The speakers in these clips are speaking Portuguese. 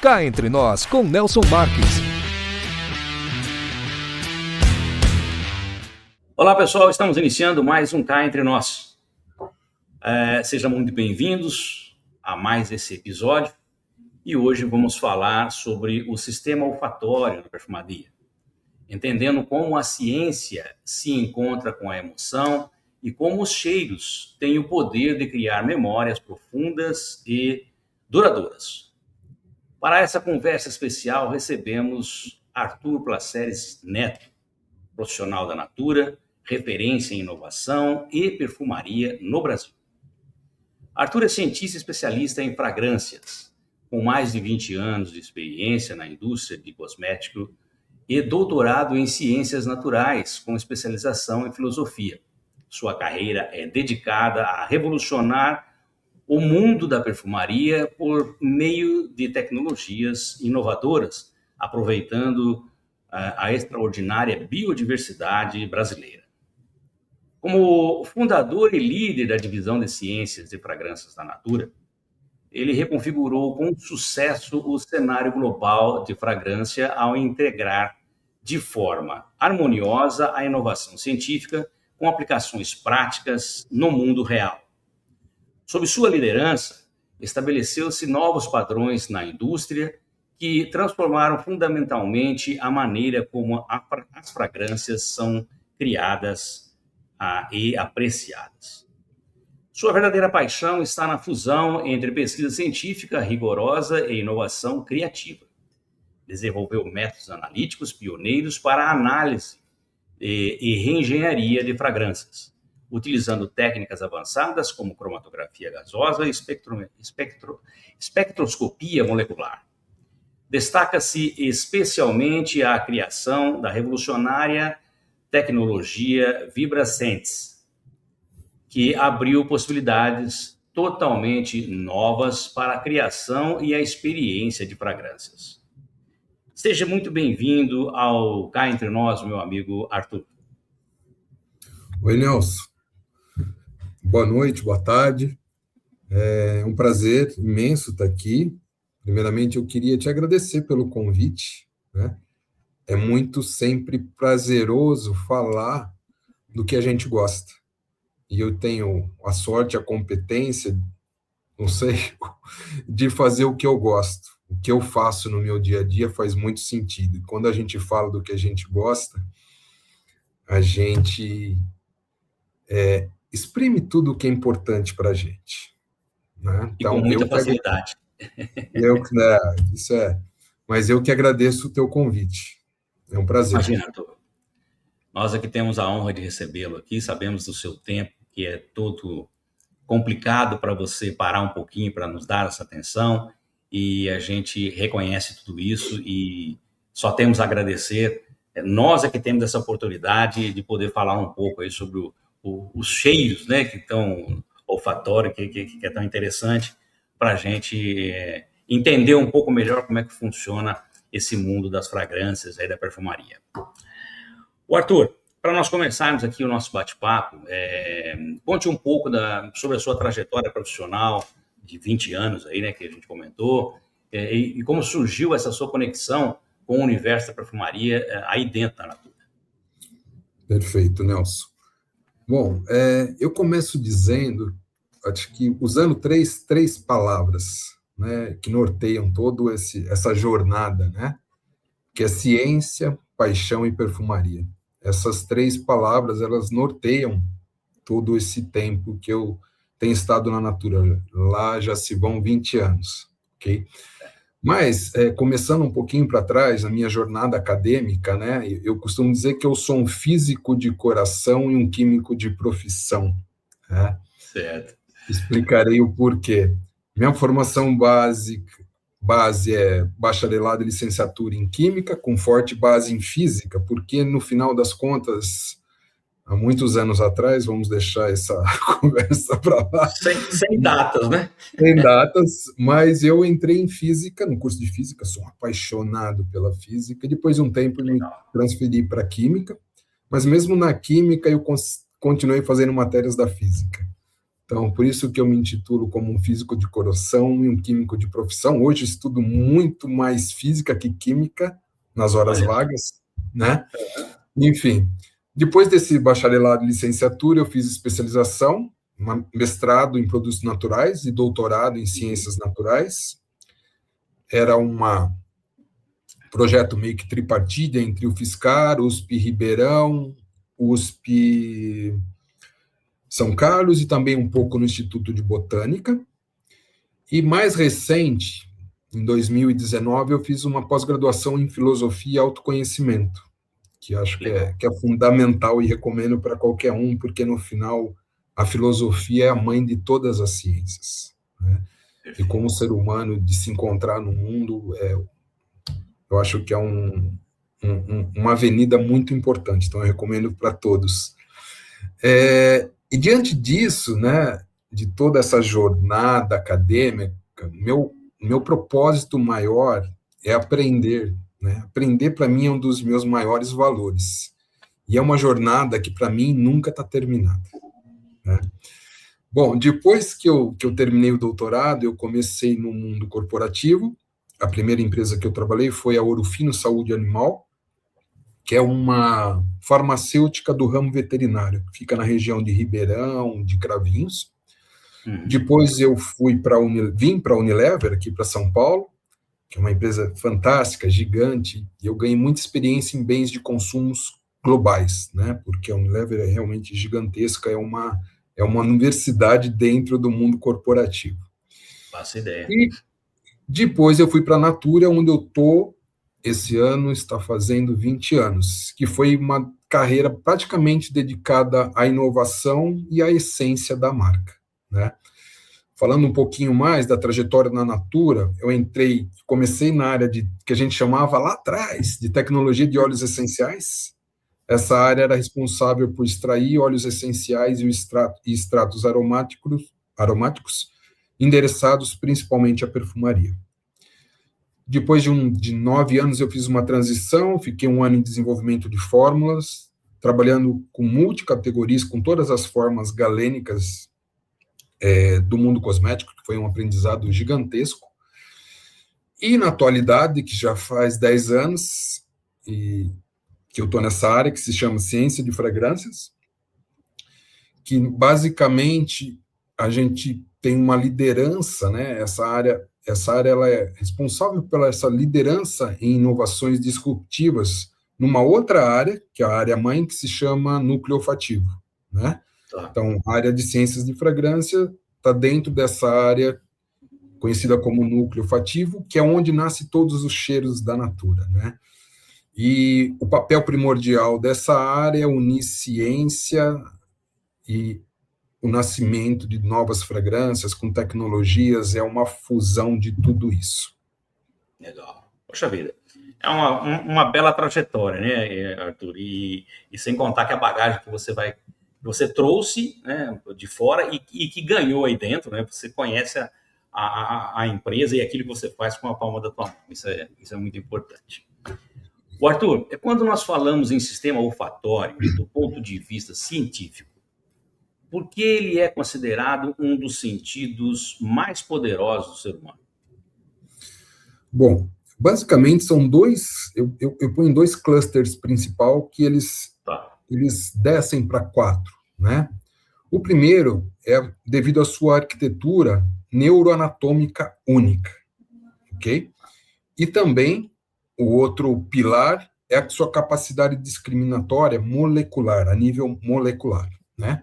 Cá Entre Nós, com Nelson Marques. Olá, pessoal. Estamos iniciando mais um Cá Entre Nós. Sejam muito bem-vindos a mais esse episódio. E hoje vamos falar sobre o sistema olfatório na perfumaria, entendendo como a ciência se encontra com a emoção e como os cheiros têm o poder de criar memórias profundas e duradouras. Para essa conversa especial, recebemos Arthur Placeres Neto, profissional da Natura, referência em inovação e perfumaria no Brasil. Arthur é cientista especialista em fragrâncias, com mais de 20 anos de experiência na indústria de cosmético e doutorado em ciências naturais, com especialização em filosofia. Sua carreira é dedicada a revolucionar o mundo da perfumaria por meio de tecnologias inovadoras, aproveitando a extraordinária biodiversidade brasileira. Como fundador e líder da divisão de ciências e fragrâncias da Natura, ele reconfigurou com sucesso o cenário global de fragrância ao integrar de forma harmoniosa a inovação científica com aplicações práticas no mundo real. Sob sua liderança, estabeleceu-se novos padrões na indústria que transformaram fundamentalmente a maneira como as fragrâncias são criadas e apreciadas. Sua verdadeira paixão está na fusão entre pesquisa científica rigorosa e inovação criativa. Desenvolveu métodos analíticos pioneiros para a análise e reengenharia de fragrâncias, utilizando técnicas avançadas como cromatografia gasosa e espectroscopia molecular. Destaca-se especialmente a criação da revolucionária tecnologia VibraSense, que abriu possibilidades totalmente novas para a criação e a experiência de fragrâncias. Seja muito bem-vindo ao Cá Entre Nós, meu amigo Arthur. Oi, Nelson. Boa noite, boa tarde. É um prazer imenso estar aqui. Primeiramente, eu queria te agradecer pelo convite, né? É muito sempre prazeroso falar do que a gente gosta. E eu tenho a sorte, a competência, não sei, de fazer o que eu gosto. O que eu faço no meu dia a dia faz muito sentido. E quando a gente fala do que a gente gosta, a gente exprime tudo o que é importante para a gente. Né? Então, e com muita facilidade. Mas eu que agradeço o teu convite. É um prazer. Imagina, Arthur. Nós aqui temos a honra de recebê-lo aqui, sabemos do seu tempo, que é todo complicado para você parar um pouquinho para nos dar essa atenção, e a gente reconhece tudo isso e só temos a agradecer. Nós é que temos essa oportunidade de poder falar um pouco aí sobre os cheiros, né, que estão olfatório, que é tão interessante para a gente entender um pouco melhor como é que funciona esse mundo das fragrâncias aí da perfumaria. O Arthur, para nós começarmos aqui o nosso bate-papo, conte um pouco sobre a sua trajetória profissional de 20 anos aí, né, que a gente comentou, e como surgiu essa sua conexão com o universo da perfumaria aí dentro da Natura. Perfeito, Nelson. Bom, eu começo dizendo, acho que usando três palavras, né, que norteiam toda essa jornada, né, que é ciência, paixão e perfumaria. Essas três palavras, elas norteiam todo esse tempo que eu tenho estado na Natura. Lá já se vão 20 anos, ok? Mas, começando um pouquinho para trás, na minha jornada acadêmica, né, eu costumo dizer que eu sou um físico de coração e um químico de profissão. Né? Certo. Explicarei o porquê. Minha formação base é bacharelado e licenciatura em Química, com forte base em Física, porque, no final das contas, há muitos anos atrás, vamos deixar essa conversa para lá. Sem datas, né? Sem datas, mas eu entrei em Física, no curso de Física, sou apaixonado pela Física, e depois de um tempo me transferi para Química, mas mesmo na Química eu continuei fazendo matérias da Física. Então, por isso que eu me intitulo como um físico de coração e um químico de profissão. Hoje estudo muito mais física que química nas horas Olha. vagas, né? Enfim, depois desse bacharelado e licenciatura, eu fiz especialização, mestrado em produtos naturais e doutorado em ciências naturais. Era um projeto meio que tripartite entre o Fiscar, USP Ribeirão, USP São Carlos e também um pouco no Instituto de Botânica. E mais recente, em 2019, eu fiz uma pós-graduação em Filosofia e Autoconhecimento, que acho que é fundamental e recomendo para qualquer um, porque no final a filosofia é a mãe de todas as ciências, né? E como ser humano, de se encontrar no mundo, eu acho que é uma avenida muito importante, então eu recomendo para todos. E diante disso, né, de toda essa jornada acadêmica, meu propósito maior é aprender, né? Aprender, para mim, é um dos meus maiores valores. E é uma jornada que, para mim, nunca está terminada, né? Bom, depois que eu terminei o doutorado, eu comecei no mundo corporativo. A primeira empresa que eu trabalhei foi a Ouro Fino Saúde Animal, que é uma farmacêutica do ramo veterinário, que fica na região de Ribeirão, de Cravinhos. Depois eu vim para a Unilever, aqui para São Paulo, que é uma empresa fantástica, gigante, e eu ganhei muita experiência em bens de consumos globais, né? Porque a Unilever é realmente gigantesca, é uma universidade dentro do mundo corporativo. Faço ideia. E depois eu fui para a Natura, onde eu estou, esse ano está fazendo 20 anos, que foi uma carreira praticamente dedicada à inovação e à essência da marca, né? Falando um pouquinho mais da trajetória na Natura, comecei na área que a gente chamava lá atrás de tecnologia de óleos essenciais. Essa área era responsável por extrair óleos essenciais e extratos aromáticos, endereçados principalmente à perfumaria. Depois de 9 anos, eu fiz uma transição, fiquei 1 ano em desenvolvimento de fórmulas, trabalhando com multicategorias, com todas as formas galênicas do mundo cosmético, que foi um aprendizado gigantesco. E na atualidade, que já faz 10 anos, e que eu estou nessa área, que se chama Ciência de Fragrâncias, que basicamente a gente tem uma liderança, né? Essa área ela é responsável pela essa liderança em inovações disruptivas numa outra área, que é a área mãe, que se chama núcleo olfativo, né? Tá. Então, a área de ciências de fragrância está dentro dessa área conhecida como núcleo olfativo, que é onde nasce todos os cheiros da Natura, né? E o papel primordial dessa área é unir ciência e o nascimento de novas fragrâncias com tecnologias, é uma fusão de tudo isso. Legal. Poxa vida. É uma bela trajetória, né, Arthur? E sem contar que a bagagem que você trouxe, né, de fora e que ganhou aí dentro, né? Você conhece a empresa e aquilo que você faz com a palma da tua mão. Isso é muito importante. O Arthur, quando nós falamos em sistema olfatório, do ponto de vista científico, por que ele é considerado um dos sentidos mais poderosos do ser humano? Bom, basicamente são eu ponho 2 clusters principais que eles descem para 4, né? O primeiro é devido à sua arquitetura neuroanatômica única, ok? E também o outro pilar é a sua capacidade discriminatória molecular, a nível molecular, né?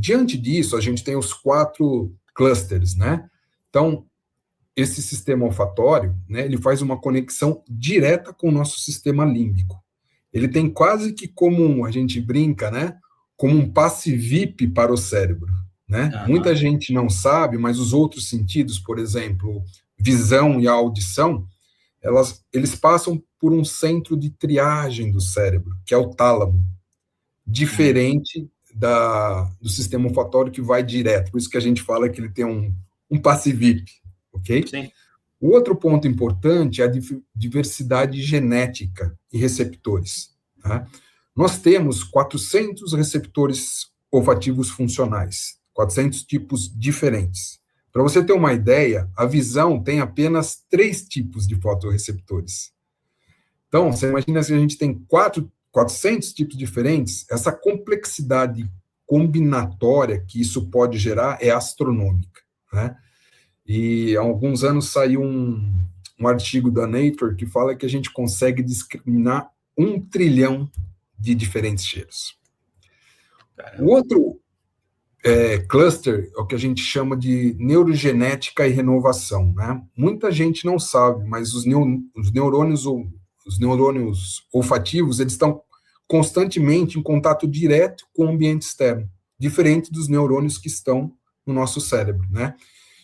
Diante disso, a gente tem os 4 clusters, né? Então, esse sistema olfatório, né, ele faz uma conexão direta com o nosso sistema límbico. Ele tem quase que como, a gente brinca, né, como um passe VIP para o cérebro, né? Uhum. Muita gente não sabe, mas os outros sentidos, por exemplo, visão e audição, eles passam por um centro de triagem do cérebro, que é o tálamo, diferente do sistema olfatório que vai direto. Por isso que a gente fala que ele tem um passe VIP, ok? Sim. O outro ponto importante é a diversidade genética e receptores, tá? Nós temos 400 receptores olfativos funcionais, 400 tipos diferentes. Para você ter uma ideia, a visão tem apenas 3 tipos de fotorreceptores. Então, você imagina se a gente tem 400 tipos diferentes, essa complexidade combinatória que isso pode gerar é astronômica, né? E há alguns anos saiu um artigo da Nature que fala que a gente consegue discriminar 1 trilhão de diferentes cheiros. Caramba. O outro cluster é o que a gente chama de neurogenética e renovação, né? Muita gente não sabe, mas os neurônios olfativos, eles estão constantemente em contato direto com o ambiente externo, diferente dos neurônios que estão no nosso cérebro, né?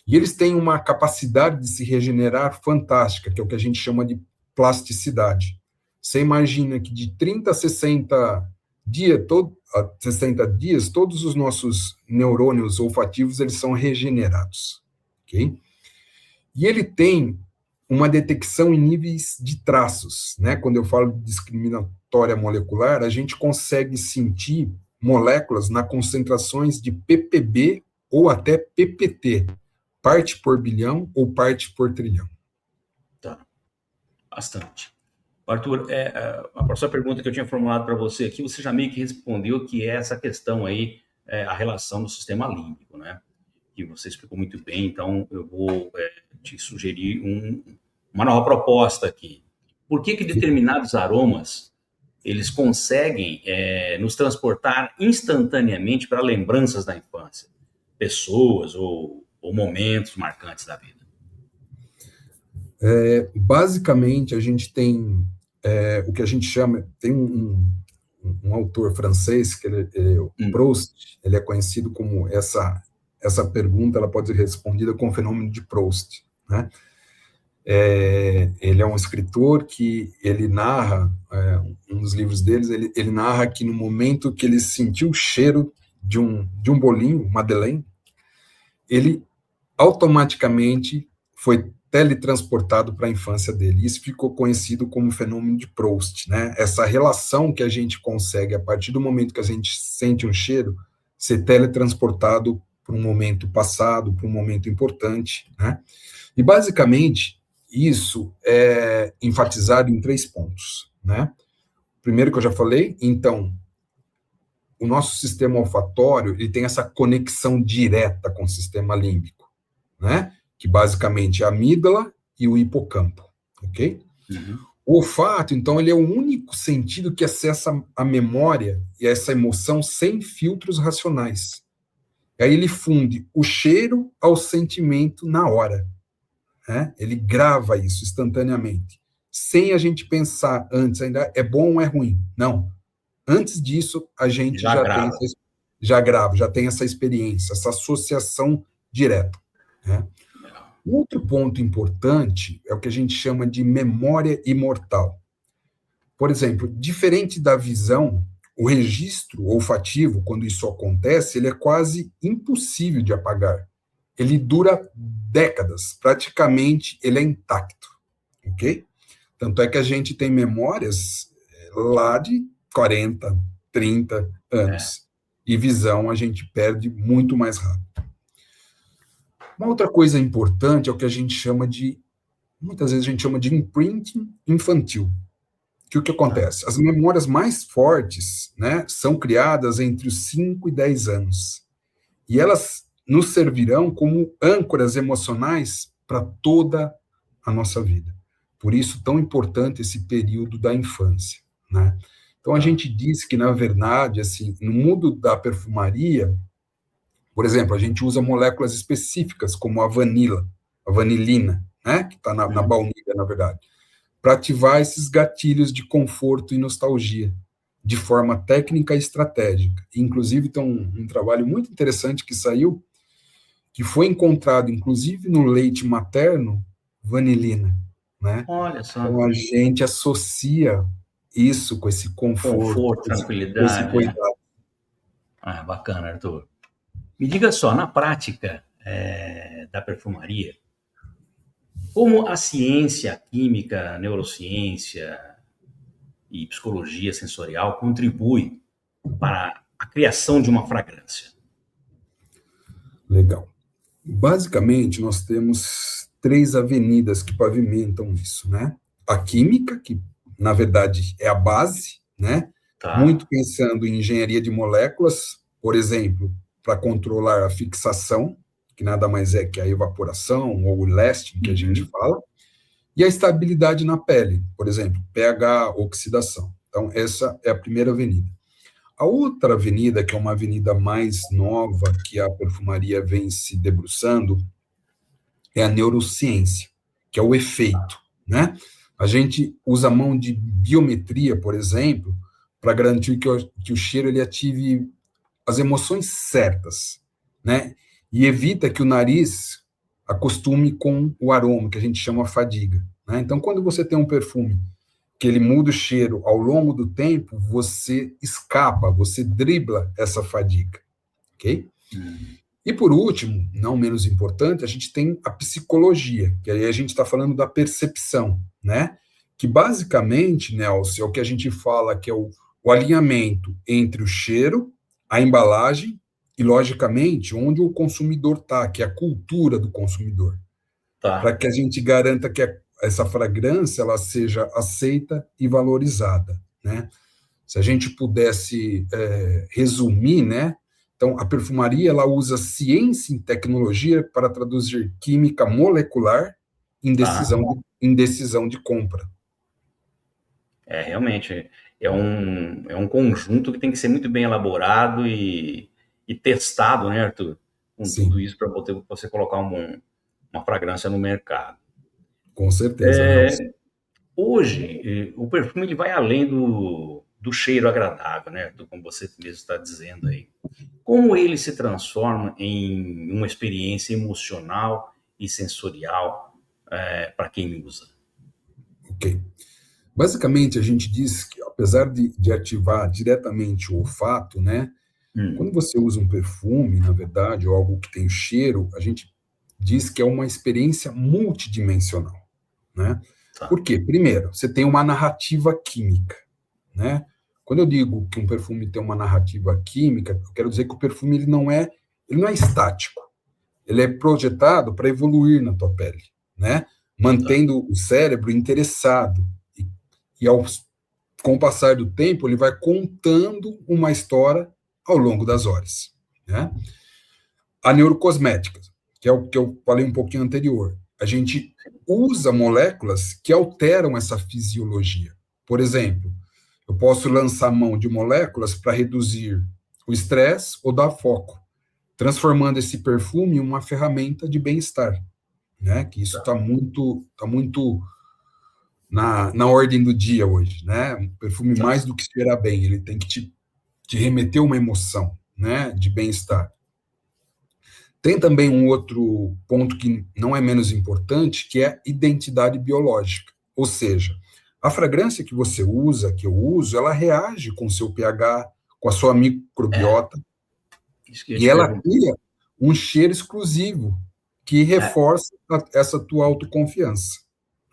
E eles têm uma capacidade de se regenerar fantástica, que é o que a gente chama de plasticidade. Você imagina que de 30 a 60 dias, todos os nossos neurônios olfativos, eles são regenerados, ok? E ele tem uma detecção em níveis de traços, né? Quando eu falo de discriminatória molecular, a gente consegue sentir moléculas na concentrações de ppb ou até ppt, parte por bilhão ou parte por trilhão. Tá, bastante. Arthur, a próxima pergunta que eu tinha formulado para você aqui, você já meio que respondeu, que é essa questão aí, a relação do sistema límbico, né? Que você explicou muito bem, então eu vou te sugerir uma nova proposta aqui. Por que determinados aromas, eles conseguem nos transportar instantaneamente para lembranças da infância? Pessoas ou momentos marcantes da vida? Basicamente, a gente tem o que a gente chama, tem um autor francês, que o Proust, ele é conhecido como essa pergunta, ela pode ser respondida com o fenômeno de Proust, né? Ele é um escritor que ele narra, um dos livros deles, ele narra que no momento que ele sentiu o cheiro de um bolinho, Madeleine, ele automaticamente foi teletransportado para a infância dele. Isso ficou conhecido como fenômeno de Proust, né? Essa relação que a gente consegue, a partir do momento que a gente sente um cheiro, ser teletransportado para um momento passado, para um momento importante, né? E, basicamente, isso é enfatizado em 3 pontos, né? Primeiro que eu já falei, então, o nosso sistema olfatório, ele tem essa conexão direta com o sistema límbico, né? Que basicamente é a amígdala e o hipocampo, ok? Uhum. O olfato, então, ele é o único sentido que acessa a memória e essa emoção sem filtros racionais. E aí ele funde o cheiro ao sentimento na hora, né? Ele grava isso instantaneamente, sem a gente pensar antes, ainda é bom ou é ruim. Não. Antes disso, a gente já tem essa experiência, essa associação direta, né? Outro ponto importante é o que a gente chama de memória imortal. Por exemplo, diferente da visão, o registro olfativo, quando isso acontece, ele é quase impossível de apagar. Ele dura décadas, praticamente ele é intacto, ok? Tanto é que a gente tem memórias lá de 40, 30 anos. E visão a gente perde muito mais rápido. Uma outra coisa importante é o que a gente chama de, muitas vezes a gente chama de imprinting infantil. Que o que acontece? As memórias mais fortes, né, são criadas entre os 5 e 10 anos. E elas nos servirão como âncoras emocionais para toda a nossa vida. Por isso, tão importante esse período da infância, né? Então, a gente diz que, na verdade, assim, no mundo da perfumaria, por exemplo, a gente usa moléculas específicas, como a vanilina, né, que está na baunilha, na verdade, para ativar esses gatilhos de conforto e nostalgia, de forma técnica e estratégica. Inclusive, tem um trabalho muito interessante que saiu, que foi encontrado, inclusive, no leite materno, vanilina, né? Olha só. Então, a gente associa isso com esse conforto, tranquilidade, esse cuidado. Bacana, Arthur. Me diga só, na prática da perfumaria, como a ciência, a química, a neurociência e psicologia sensorial contribui para a criação de uma fragrância? Legal. Basicamente, nós temos três avenidas que pavimentam isso, né? A química, que na verdade é a base, né? Tá. Muito pensando em engenharia de moléculas, por exemplo, para controlar a fixação, que nada mais é que a evaporação ou o lasting que a gente Uhum. fala, e a estabilidade na pele, por exemplo, pH, oxidação. Então, essa é a primeira avenida. A outra avenida, que é uma avenida mais nova, que a perfumaria vem se debruçando, é a neurociência, que é o efeito, né? A gente usa a mão de biometria, por exemplo, para garantir que o cheiro ele ative as emoções certas, né? E evita que o nariz acostume com o aroma, que a gente chama fadiga, né? Então, quando você tem um perfume que ele muda o cheiro ao longo do tempo, você escapa, você dribla essa fadiga, ok? Uhum. E por último, não menos importante, a gente tem a psicologia, que aí a gente está falando da percepção, né? Que basicamente, Nelson, é o que a gente fala que é o alinhamento entre o cheiro, a embalagem e, logicamente, onde o consumidor está, que é a cultura do consumidor, para Tá. que a gente garanta que essa fragrância ela seja aceita e valorizada, né? Se a gente pudesse resumir, né? Então, a perfumaria ela usa ciência e tecnologia para traduzir química molecular Tá. em decisão de compra. Realmente, é um conjunto que tem que ser muito bem elaborado e testado, né, Arthur? Com tudo Sim, isso para você colocar uma fragrância no mercado. com certeza, Nelson. Hoje, o perfume ele vai além do cheiro agradável, né, Arthur? Como você mesmo está dizendo aí. Como ele se transforma em uma experiência emocional e sensorial para quem usa? Ok. Basicamente, a gente diz que, apesar de ativar diretamente o olfato, né? Hum, Quando você usa um perfume, na verdade, ou algo que tem cheiro, a gente diz que é uma experiência multidimensional, né? tá. Por quê? Primeiro, você tem uma narrativa química, né? Quando eu digo que um perfume tem uma narrativa química, eu quero dizer que o perfume ele não é estático, ele é projetado para evoluir na tua pele, né? Tá. Mantendo o cérebro interessado e com o passar do tempo ele vai contando uma história ao longo das horas, né? A neurocosmética, que é o que eu falei um pouquinho anterior, a gente usa moléculas que alteram essa fisiologia. Por exemplo, eu posso lançar mão de moléculas para reduzir o estresse ou dar foco, transformando esse perfume em uma ferramenta de bem-estar, né? Que isso tá muito na ordem do dia hoje, né? Um perfume Tá. mais do que cheirar bem, ele tem que te remeter uma emoção, né? De bem-estar. Tem também um outro ponto que não é menos importante, que é a identidade biológica. Ou seja, a fragrância que você usa, que eu uso, ela reage com o seu pH, com a sua É, microbiota, isso que eu ia e te ela perguntar. cria um cheiro exclusivo que É, reforça essa tua autoconfiança,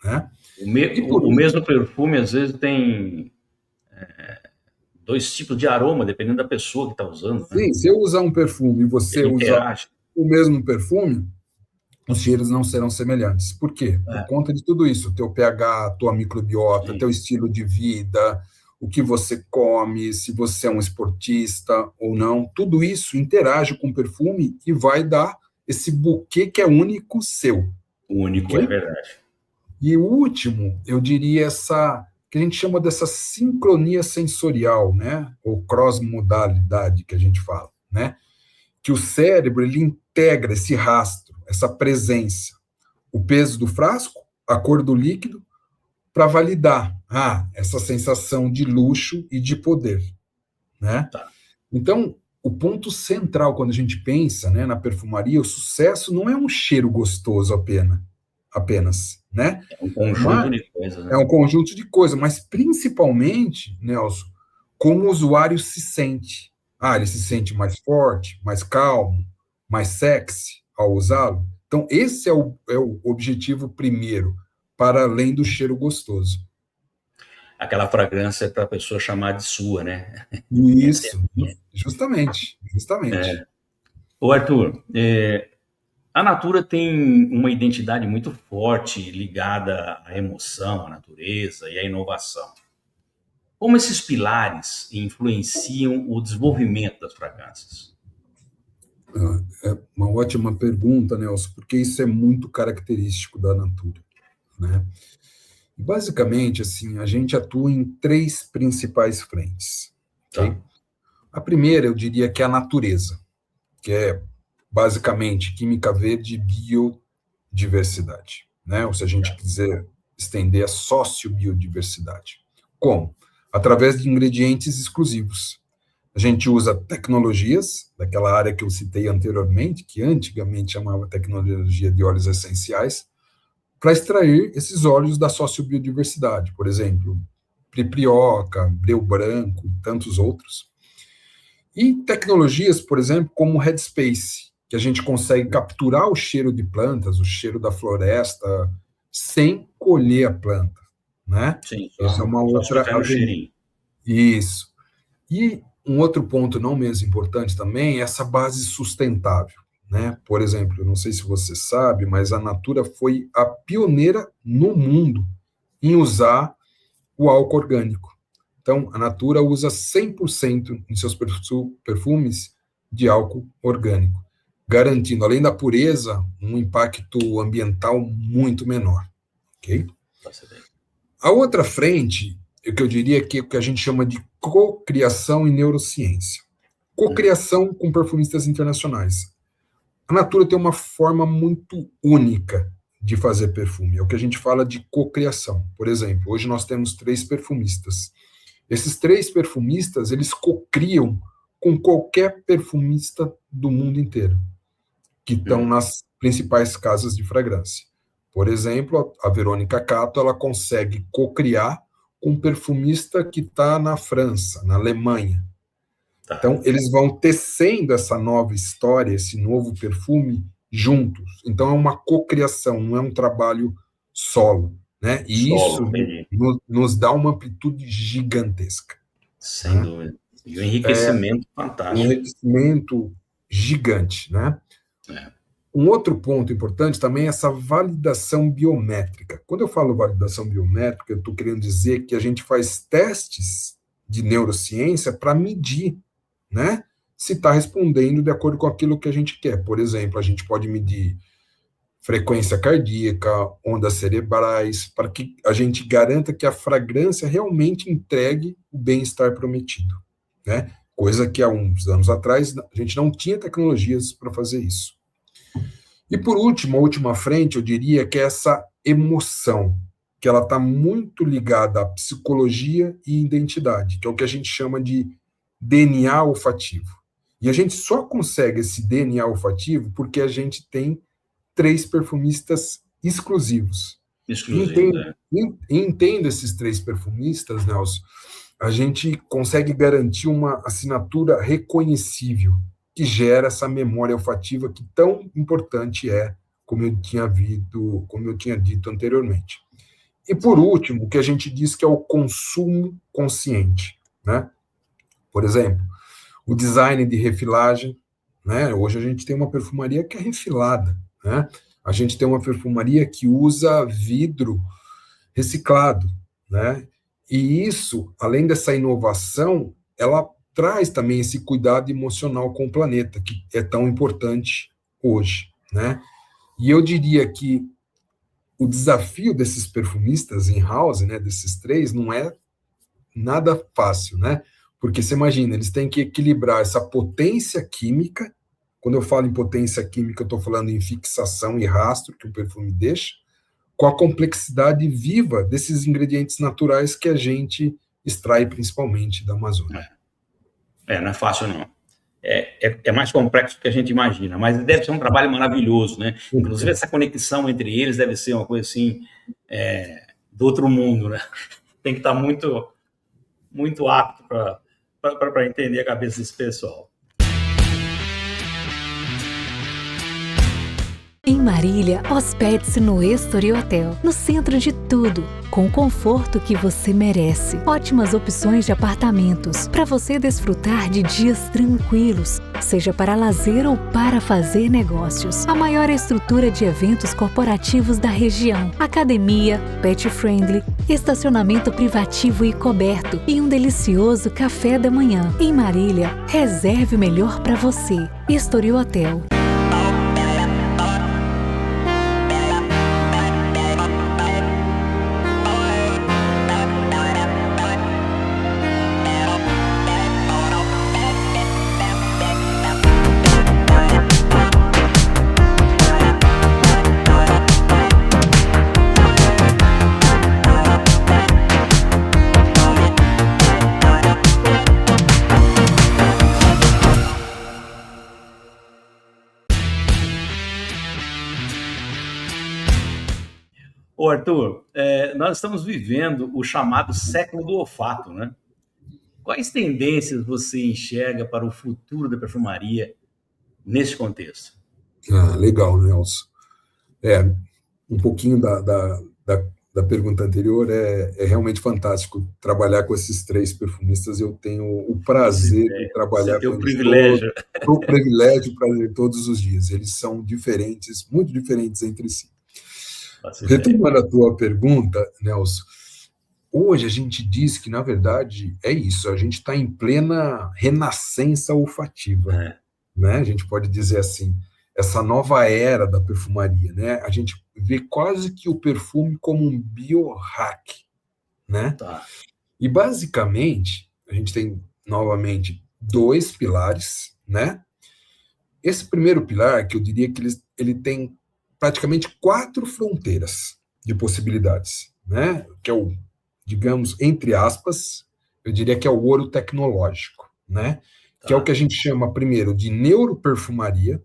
né? E por o último, mesmo perfume, às vezes, tem dois tipos de aroma, dependendo da pessoa que está usando, né? sim, se eu usar um perfume e você Ele usar interage. o mesmo perfume, os cheiros não serão semelhantes. Por quê? Por É, conta de tudo isso, teu pH, tua microbiota, sim. teu estilo de vida, o que você come, se você é um esportista ou não, tudo isso interage com o perfume e vai dar esse buquê que é único seu, Único, é ok? verdade. E o último, eu diria essa que a gente chama dessa sincronia sensorial, né? Ou cross-modalidade que a gente fala, né? Que o cérebro ele integra esse rastro, essa presença, o peso do frasco, a cor do líquido, para validar essa sensação de luxo e de poder, né? Tá. Então, o ponto central quando a gente pensa, né, na perfumaria, o sucesso não é um cheiro gostoso apenas, né? É um conjunto Mas de coisas, é né? um conjunto de coisas, mas principalmente, Nelson, como o usuário se sente. Ele se sente mais forte, mais calmo, mais sexy ao usá-lo. Então, esse é o objetivo primeiro, para além do cheiro gostoso. Aquela fragrância para a pessoa chamar de sua, né? Essa é a Isso, minha. justamente, justamente. Ô Arthur, a Natura tem uma identidade muito forte ligada à emoção, à natureza e à inovação. Como esses pilares influenciam o desenvolvimento das fragrâncias? É uma ótima pergunta, Nelson, porque isso é muito característico da Natura, né? Basicamente, assim, a gente atua em três principais frentes, ok? Tá. A primeira, eu diria que é a natureza, que é basicamente química verde e biodiversidade, né? Ou se a gente quiser estender a sociobiodiversidade. Como? Através de ingredientes exclusivos. A gente usa tecnologias, daquela área que eu citei anteriormente, que antigamente chamava tecnologia de óleos essenciais, para extrair esses óleos da sociobiodiversidade, por exemplo, priprioca, breu branco e tantos outros. E tecnologias, por exemplo, como o Headspace, que a gente consegue capturar o cheiro de plantas, o cheiro da floresta, sem colher a planta, né? Sim, Isso é uma só outra ficar no cheirinho. Isso. E um outro ponto não menos importante também é essa base sustentável, né? Por exemplo, eu não sei se você sabe, mas a Natura foi a pioneira no mundo em usar o álcool orgânico. Então, a Natura usa 100% em seus perfumes de álcool orgânico, garantindo, além da pureza, um impacto ambiental muito menor, ok? A outra frente, o que eu diria que é o que a gente chama de cocriação e neurociência. Cocriação com perfumistas internacionais. A Natura tem uma forma muito única de fazer perfume, é o que a gente fala de cocriação. Por exemplo, hoje nós temos 3 perfumistas. Esses 3 perfumistas, eles cocriam com qualquer perfumista do mundo inteiro, que estão nas principais casas de fragrância. Por exemplo, a Verônica Catto, ela consegue cocriar com um perfumista que está na França, na Alemanha. Tá. Então, eles vão tecendo essa nova história, esse novo perfume, juntos. Então, é uma cocriação, não é um trabalho solo, né? E Solo, isso nos dá uma amplitude gigantesca. Sem dúvida. E um enriquecimento fantástico. Um enriquecimento gigante, né? Um outro ponto importante também é essa validação biométrica. Quando eu falo validação biométrica, eu estou querendo dizer que a gente faz testes de neurociência para medir, né, se está respondendo de acordo com aquilo que a gente quer. Por exemplo, a gente pode medir frequência cardíaca, ondas cerebrais, para que a gente garanta que a fragrância realmente entregue o bem-estar prometido, né? Coisa que há uns anos atrás a gente não tinha tecnologias para fazer isso. E por último, a última frente, eu diria que é essa emoção, que ela está muito ligada à psicologia e identidade, que é o que a gente chama de DNA olfativo. E a gente só consegue esse DNA olfativo porque a gente tem 3 perfumistas exclusivos. Entendo esses 3 perfumistas, Nelson, a gente consegue garantir uma assinatura reconhecível, que gera essa memória olfativa que tão importante é, como eu tinha dito anteriormente. E por último, o que a gente diz que é o consumo consciente, né? Por exemplo, o design de refilagem, né? Hoje a gente tem uma perfumaria que é refilada, né? A gente tem uma perfumaria que usa vidro reciclado, né? E isso, além dessa inovação, ela traz também esse cuidado emocional com o planeta, que é tão importante hoje, né? E eu diria que o desafio desses perfumistas in-house, né, desses 3, não é nada fácil, né? Porque você imagina, eles têm que equilibrar essa potência química. Quando eu falo em potência química, eu estou falando em fixação e rastro que o perfume deixa, com a complexidade viva desses ingredientes naturais que a gente extrai principalmente da Amazônia. Não é fácil, não. É mais complexo do que a gente imagina, mas deve ser um trabalho maravilhoso, né? Inclusive, essa conexão entre eles deve ser uma coisa assim, do outro mundo, né? Tem que estar muito, muito apto para entender a cabeça desse pessoal. Em Marília, hospede-se no Estoril Hotel, no centro de tudo, com o conforto que você merece. Ótimas opções de apartamentos, para você desfrutar de dias tranquilos, seja para lazer ou para fazer negócios. A maior estrutura de eventos corporativos da região, academia, pet friendly, estacionamento privativo e coberto e um delicioso café da manhã. Em Marília, reserve o melhor para você. Estoril Hotel. Ô Arthur, nós estamos vivendo o chamado século do olfato, né? Quais tendências você enxerga para o futuro da perfumaria nesse contexto? Legal, Nelson. Um pouquinho da pergunta anterior, é realmente fantástico trabalhar com esses três perfumistas. Eu tenho o prazer de trabalhar com eles. O privilégio e o prazer todos os dias. Eles são diferentes, muito diferentes entre si. Retomando a tua pergunta, Nelson, hoje a gente diz que, na verdade, é isso, a gente está em plena renascença olfativa, né? A gente pode dizer assim, essa nova era da perfumaria, né? A gente vê quase que o perfume como um biohack, né? Tá. E, basicamente, a gente tem, novamente, dois pilares, né? Esse primeiro pilar, que eu diria que ele tem praticamente 4 fronteiras de possibilidades, né? Que é o, digamos, entre aspas, eu diria que é o ouro tecnológico, né? Que é o que a gente chama, primeiro, de neuroperfumaria,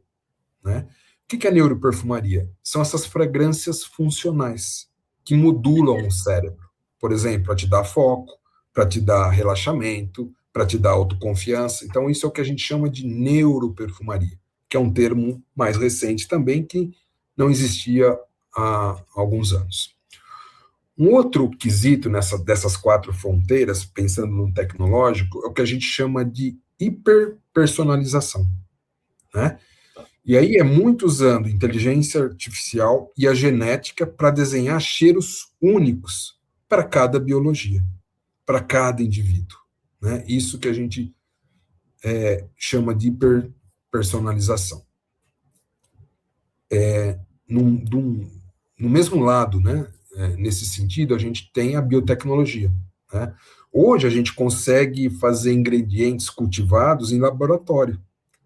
né? O que é neuroperfumaria? São essas fragrâncias funcionais que modulam o cérebro. Por exemplo, para te dar foco, para te dar relaxamento, para te dar autoconfiança. Então, isso é o que a gente chama de neuroperfumaria, que é um termo mais recente também, que não existia há alguns anos. Um outro quesito dessas 4 fronteiras, pensando no tecnológico, é o que a gente chama de hiperpersonalização, né? E aí é muito usando inteligência artificial e a genética para desenhar cheiros únicos para cada biologia, para cada indivíduo, né? Isso que a gente chama de hiperpersonalização. No mesmo lado, né, nesse sentido, a gente tem a biotecnologia, né? Hoje a gente consegue fazer ingredientes cultivados em laboratório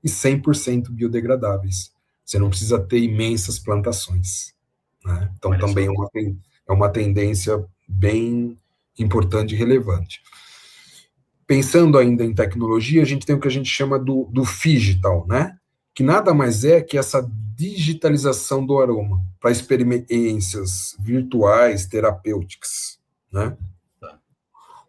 e 100% biodegradáveis. Você não precisa ter imensas plantações, né? Então também é uma tendência bem importante e relevante. Pensando ainda em tecnologia, a gente tem o que a gente chama do digital, né? Que nada mais é que essa digitalização do aroma para experiências virtuais, terapêuticas, né?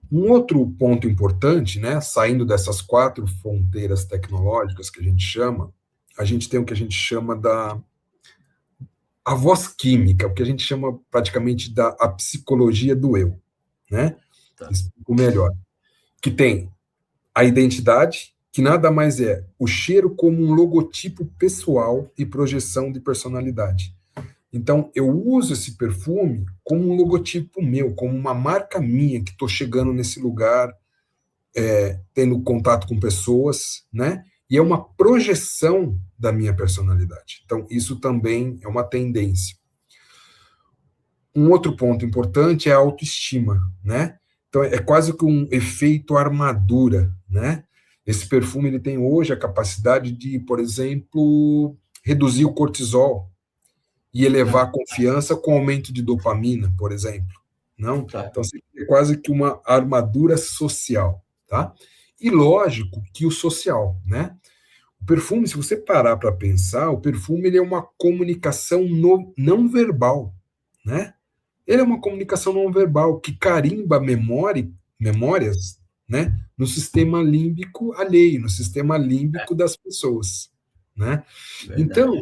Um outro ponto importante, né, saindo dessas 4 fronteiras tecnológicas que a gente tem o que a gente chama a voz química, o que a gente chama praticamente a psicologia do eu, né? Explico melhor. Que tem a identidade, que nada mais é o cheiro como um logotipo pessoal e projeção de personalidade. Então, eu uso esse perfume como um logotipo meu, como uma marca minha, que estou chegando nesse lugar, tendo contato com pessoas, né? E é uma projeção da minha personalidade. Então, isso também é uma tendência. Um outro ponto importante é a autoestima, né? Então, é quase que um efeito armadura, né? Esse perfume ele tem hoje a capacidade de, por exemplo, reduzir o cortisol e elevar a confiança com aumento de dopamina, por exemplo. Não? Então, é quase que uma armadura social, tá? E lógico que o social, né? O perfume, se você parar para pensar, o perfume ele é uma comunicação não verbal, né? Ele é uma comunicação não verbal que carimba memórias, né, no sistema límbico alheio, no sistema límbico das pessoas, né? Então,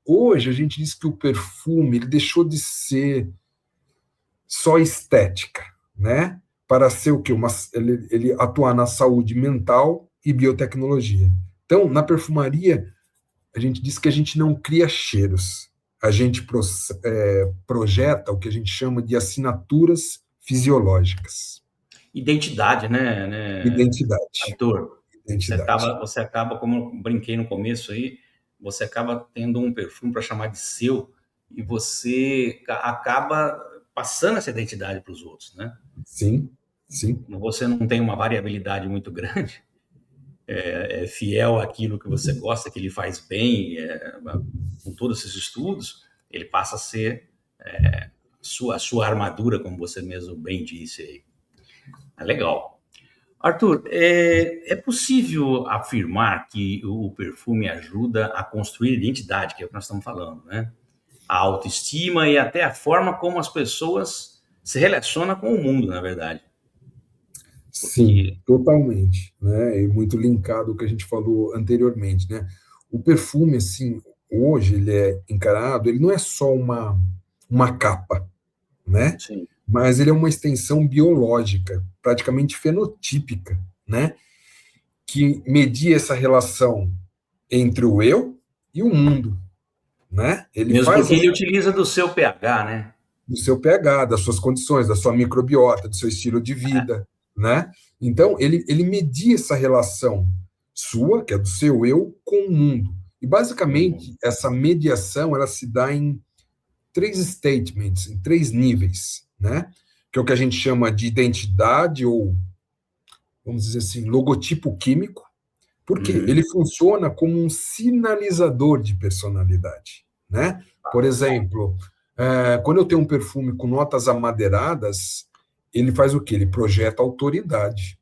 hoje a gente diz que o perfume ele deixou de ser só estética, né? Para ser o quê? Ele atuar na saúde mental e biotecnologia. Então, na perfumaria, a gente diz que a gente não cria cheiros, a gente projeta o que a gente chama de assinaturas fisiológicas. Identidade, né, Identidade. Arthur? Identidade. Você acaba, como eu brinquei no começo aí, você acaba tendo um perfume para chamar de seu e você acaba passando essa identidade para os outros, né? Sim, sim. Você não tem uma variabilidade muito grande, é fiel àquilo que você gosta, que ele faz bem, com todos esses estudos, ele passa a ser a sua armadura, como você mesmo bem disse aí. É legal. Arthur, é possível afirmar que o perfume ajuda a construir identidade, que é o que nós estamos falando, né? A autoestima e até a forma como as pessoas se relacionam com o mundo, na verdade. Sim, totalmente, né? E muito linkado ao que a gente falou anteriormente, né? O perfume, assim, hoje ele é encarado, ele não é só uma capa, né? Sim. Mas ele é uma extensão biológica, praticamente fenotípica, né? Que media essa relação entre o eu e o mundo, né? Ele Mesmo faz porque ele utiliza do seu pH, né? do seu pH, das suas condições, da sua microbiota, do seu estilo de vida, né? Então, ele media essa relação sua, que é do seu eu, com o mundo. E, basicamente, essa mediação, ela se dá em 3 statements, em 3 níveis, né? Que é o que a gente chama de identidade, ou, vamos dizer assim, logotipo químico, porque ele funciona como um sinalizador de personalidade, né? Por exemplo, quando eu tenho um perfume com notas amadeiradas, ele faz o quê? Ele projeta autoridade.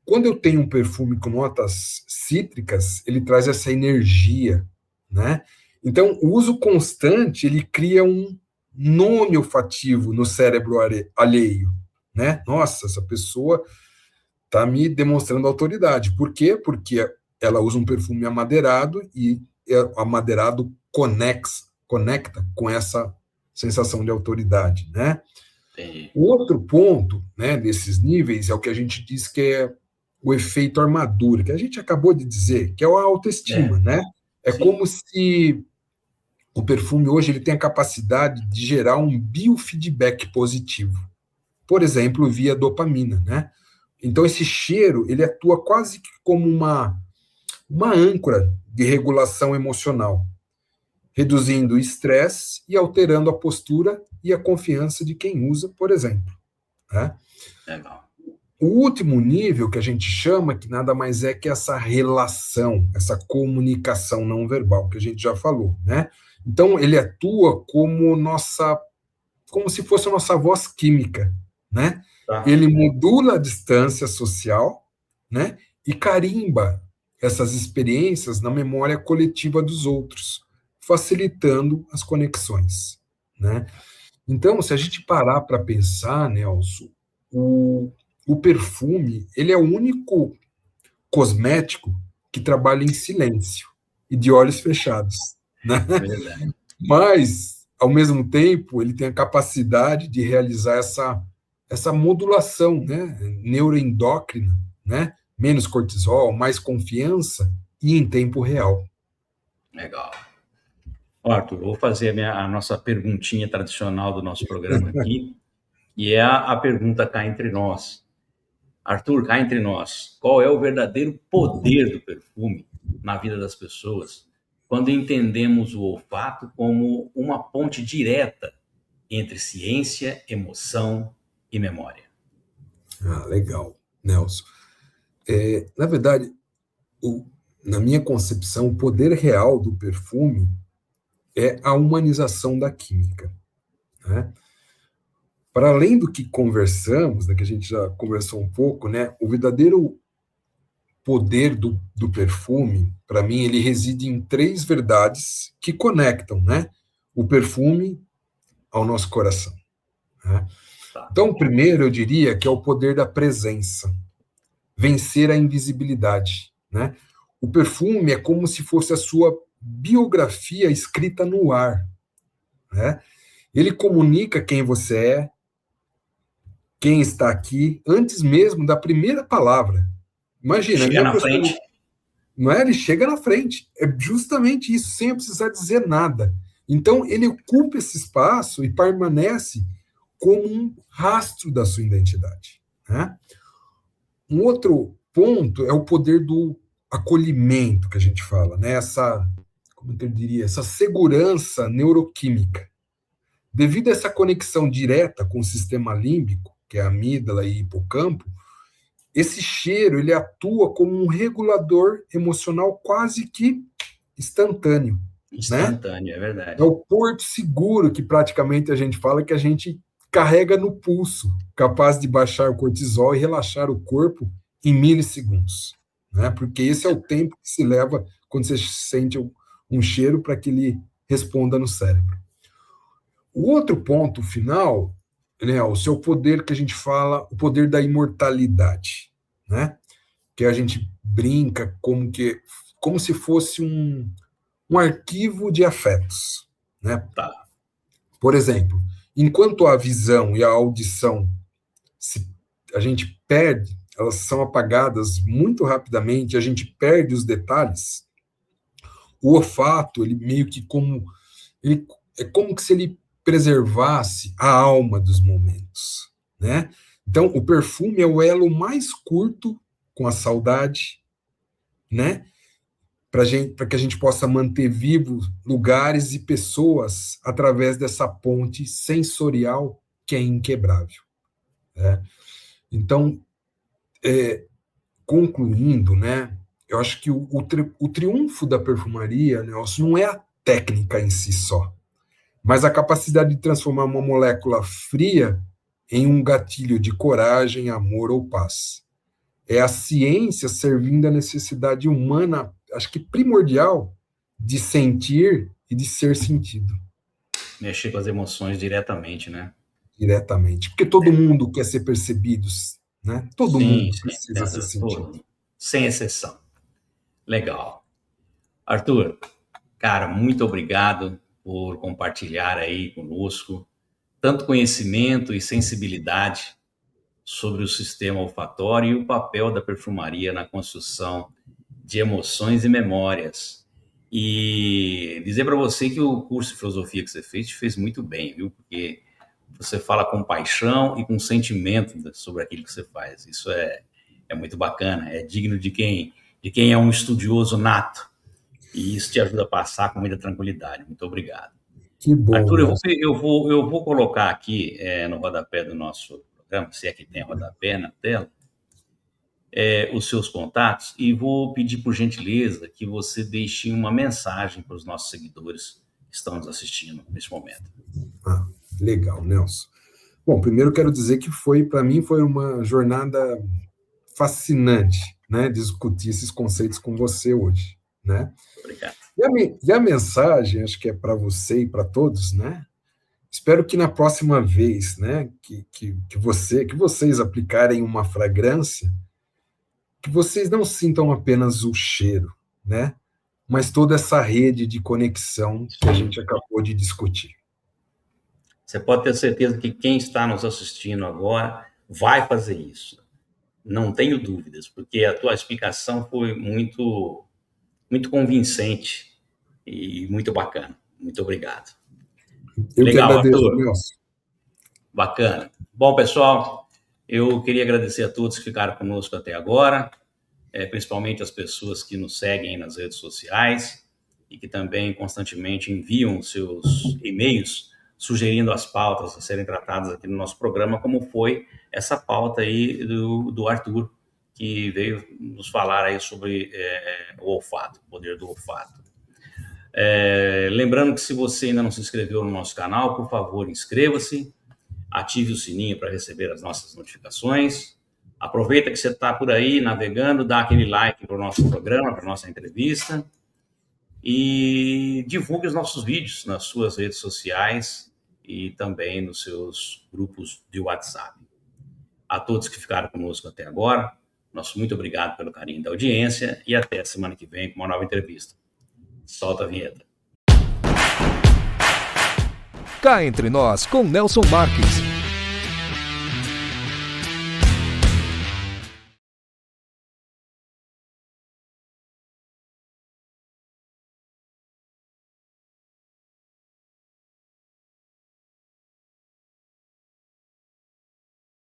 Quando eu tenho um perfume com notas cítricas, ele traz essa energia, né? Então, o uso constante, ele cria um nome olfativo no cérebro alheio, né? Nossa, essa pessoa está me demonstrando autoridade. Por quê? Porque ela usa um perfume amadeirado e o amadeirado conecta com essa sensação de autoridade, né? O outro ponto, né, desses níveis é o que a gente diz que é o efeito armadura, que a gente acabou de dizer, que é a autoestima, né? É como se o perfume hoje ele tem a capacidade de gerar um biofeedback positivo. Por exemplo, via dopamina, né? Então, esse cheiro, ele atua quase que como uma âncora de regulação emocional, reduzindo o estresse e alterando a postura e a confiança de quem usa, por exemplo. Né? Legal. O último nível que a gente chama, que nada mais é que essa relação, essa comunicação não verbal, que a gente já falou, né? Então, ele atua como se fosse a nossa voz química, né? Tá. Ele modula a distância social, né? E carimba essas experiências na memória coletiva dos outros, facilitando as conexões, né? Então, se a gente parar para pensar, Nelson, o perfume, ele é o único cosmético que trabalha em silêncio e de olhos fechados, né? Verdade. Mas, ao mesmo tempo, ele tem a capacidade de realizar essa modulação, né, neuroendócrina, né? Menos cortisol, mais confiança e em tempo real. Legal. Arthur, vou fazer a nossa perguntinha tradicional do nosso programa aqui, e é a pergunta cá entre nós. Arthur, cá entre nós, qual é o verdadeiro poder do perfume na vida das pessoas quando entendemos o olfato como uma ponte direta entre ciência, emoção e memória? Ah, legal, Nelson. Na verdade, na minha concepção, o poder real do perfume é a humanização da química, né? Para além do que conversamos, né, que a gente já conversou um pouco, né, o verdadeiro poder do perfume, para mim, ele reside em 3 verdades que conectam, né, o perfume ao nosso coração. Né? Então, o primeiro, eu diria que é o poder da presença, vencer a invisibilidade. Né? O perfume é como se fosse a sua biografia escrita no ar, né? Ele comunica quem você é, quem está aqui, antes mesmo da primeira palavra. Imagina, Chega na frente. Não é? Ele chega na frente. É justamente isso, sem precisar dizer nada. Então, ele ocupa esse espaço e permanece como um rastro da sua identidade, né? Um outro ponto é o poder do acolhimento, que a gente fala, né? Como eu diria, essa segurança neuroquímica. Devido a essa conexão direta com o sistema límbico, que é a amígdala e hipocampo, esse cheiro ele atua como um regulador emocional quase que instantâneo. Instantâneo, né? É verdade. É o porto seguro que praticamente a gente fala que a gente carrega no pulso, capaz de baixar o cortisol e relaxar o corpo em milissegundos. Né? Porque esse é o tempo que se leva quando você sente um cheiro para que ele responda no cérebro. O outro ponto final, né, o seu poder que a gente fala, o poder da imortalidade, né? Que a gente brinca como se fosse um arquivo de afetos, né? Tá. Por exemplo, enquanto a visão e a audição a gente perde, elas são apagadas muito rapidamente, a gente perde os detalhes. O olfato, ele meio que é como se ele preservasse a alma dos momentos, né? Então, o perfume é o elo mais curto com a saudade, né? Para que a gente possa manter vivos lugares e pessoas através dessa ponte sensorial que é inquebrável, né? Então, concluindo, né? Eu acho que o triunfo da perfumaria, Nelson, não é a técnica em si só, mas a capacidade de transformar uma molécula fria em um gatilho de coragem, amor ou paz. É a ciência servindo a necessidade humana, acho que primordial, de sentir e de ser sentido. Mexer com as emoções diretamente, né? Diretamente. Porque todo mundo quer ser percebido, né? Todo mundo precisa ser sentido. Sem exceção. Legal. Arthur, cara, muito obrigado por compartilhar aí conosco tanto conhecimento e sensibilidade sobre o sistema olfatório e o papel da perfumaria na construção de emoções e memórias. E dizer para você que o curso de filosofia que você fez te fez muito bem, viu? Porque você fala com paixão e com sentimento sobre aquilo que você faz. Isso é muito bacana, é digno de quem é um estudioso nato. E isso te ajuda a passar com muita tranquilidade. Muito obrigado. Que bom. Arthur, eu vou colocar aqui no rodapé do nosso programa, se é que tem rodapé na tela, os seus contatos, e vou pedir, por gentileza, que você deixe uma mensagem para os nossos seguidores que estão nos assistindo nesse momento. Legal, Nelson. Bom, primeiro quero dizer que para mim foi uma jornada fascinante, né, discutir esses conceitos com você hoje, né? Obrigado. E a mensagem, acho que é para você e para todos, né? Espero que na próxima vez, né, que vocês aplicarem uma fragrância, que vocês não sintam apenas o cheiro, né, mas toda essa rede de conexão que a gente acabou de discutir. Você pode ter certeza que quem está nos assistindo agora vai fazer isso. Não tenho dúvidas, porque a tua explicação foi muito, muito convincente e muito bacana. Muito obrigado. Eu Legal, que agradeço, Arthur. Nelson. Bacana. Bom, pessoal, eu queria agradecer a todos que ficaram conosco até agora, principalmente as pessoas que nos seguem nas redes sociais e que também constantemente enviam seus e-mails sugerindo as pautas a serem tratadas aqui no nosso programa, como foi essa pauta aí do Arthur, que veio nos falar aí sobre o olfato, o poder do olfato. Lembrando que se você ainda não se inscreveu no nosso canal, por favor, inscreva-se, ative o sininho para receber as nossas notificações. Aproveita que você está por aí navegando, dá aquele like para o nosso programa, para a nossa entrevista e divulgue os nossos vídeos nas suas redes sociais e também nos seus grupos de WhatsApp. A todos que ficaram conosco até agora, nosso muito obrigado pelo carinho da audiência e até a semana que vem com uma nova entrevista. Solta a vinheta. Cá entre nós com Nelson Marques.